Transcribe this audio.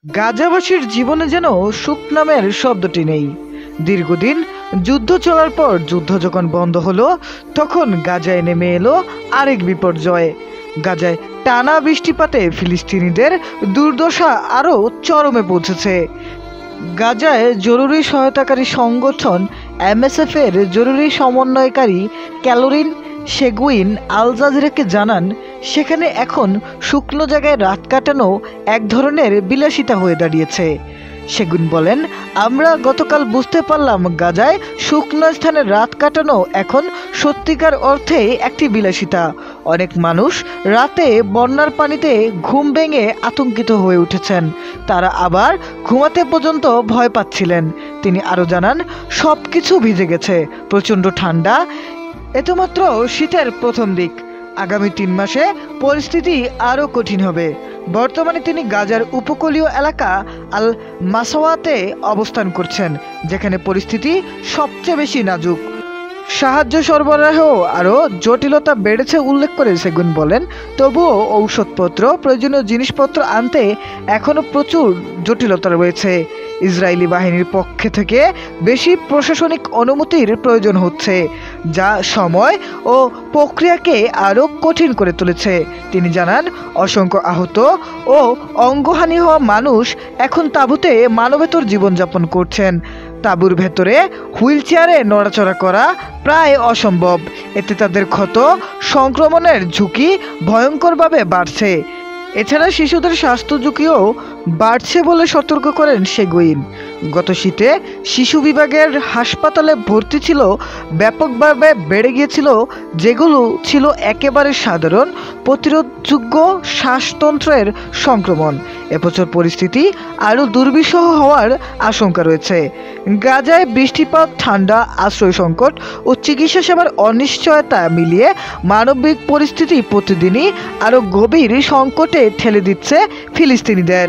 গাজাবাসীর জীবনে যেন সুখ নামের শব্দটি নেই। দীর্ঘদিন যুদ্ধ চলার পর যুদ্ধ যখন বন্ধ হলো, তখন গাজায় নেমে এলো আরেক বিপর্যয়। গাজায় টানা বৃষ্টিপাতে ফিলিস্তিনিদের দুর্দশা আরও চরমে পৌঁছেছে। গাজায় জরুরি সহায়তাকারী সংগঠন এমএসএফ এর জরুরি সমন্বয়কারী ক্যালোরিন সেগুইন আল জাজিরাকে জানান, সেখানে এখন শুকনো জায়গায় রাত কাটানো এক ধরনের বিলাসিতা হয়ে দাঁড়িয়েছে। সেগুন বলেন, আমরা গতকাল বুঝতে পারলাম গাজায় শুকনো স্থানে রাত কাটানো এখন সত্যিকার অর্থে একটি বিলাসিতা। অনেক মানুষ রাতে বন্যার পানিতে ঘুম ভেঙে আতঙ্কিত হয়ে উঠেছেন, তারা আবার ঘুমাতে পর্যন্ত ভয় পাচ্ছিলেন। তিনি আরও জানান, সব কিছু ভিজে গেছে, প্রচণ্ড ঠান্ডা, এ তো মাত্র শীতের প্রথম দিক। আগামী 3 মাসে পরিস্থিতি আরও কঠিন হবে। বর্তমানে তিনি গাজার উপকূলীয় এলাকা আল মাসাওয়াতে অবস্থান করছেন, যেখানে পরিস্থিতি সবচেয়ে বেশি নাজুক। সাহায্য সরবরাহ আরও জটিলতা বেড়েছে উল্লেখ করে সেগুন বলেন, তবুও ঔষধপত্র, প্রয়োজনীয় জিনিসপত্র আনতে এখনও প্রচুর জটিলতা রয়েছে। ইসরায়েলি বাহিনীর পক্ষ থেকে বেশি প্রশাসনিক অনুমতির প্রয়োজন হচ্ছে, যা সময় ও প্রক্রিয়াকে আরও কঠিন করে তুলেছে। তিনি জানান, অসংখ্য আহত ও অঙ্গহানি হওয়া মানুষ এখন তাঁবুতে মানবেতর জীবনযাপন করছেন। তাঁবুর ভেতরে হুইল চেয়ারে নড়াচড়া করা প্রায় অসম্ভব। এতে তাদের ক্ষত সংক্রমণের ঝুঁকি ভয়ঙ্করভাবে বাড়ছে। এছাড়া শিশুদের স্বাস্থ্য ঝুঁকিও বাড়ছে বলে সতর্ক করেন সেগুইন। গত শীতে শিশু বিভাগের হাসপাতালে ভর্তি ছিল ব্যাপকভাবে বেড়ে গিয়েছিল, যেগুলো ছিল একেবারে সাধারণ প্রতিরোধযোগ্য শ্বাসতন্ত্রের সংক্রমণ। এবছর পরিস্থিতি আরও দুর্বিষহ হওয়ার আশঙ্কা রয়েছে। গাজায় বৃষ্টিপাত, ঠান্ডা, আশ্রয় সংকট ও চিকিৎসা সেবার অনিশ্চয়তা মিলিয়ে মানবিক পরিস্থিতি প্রতিদিনই আরও গভীর সংকটে ঠেলে দিচ্ছে ফিলিস্তিনিদের।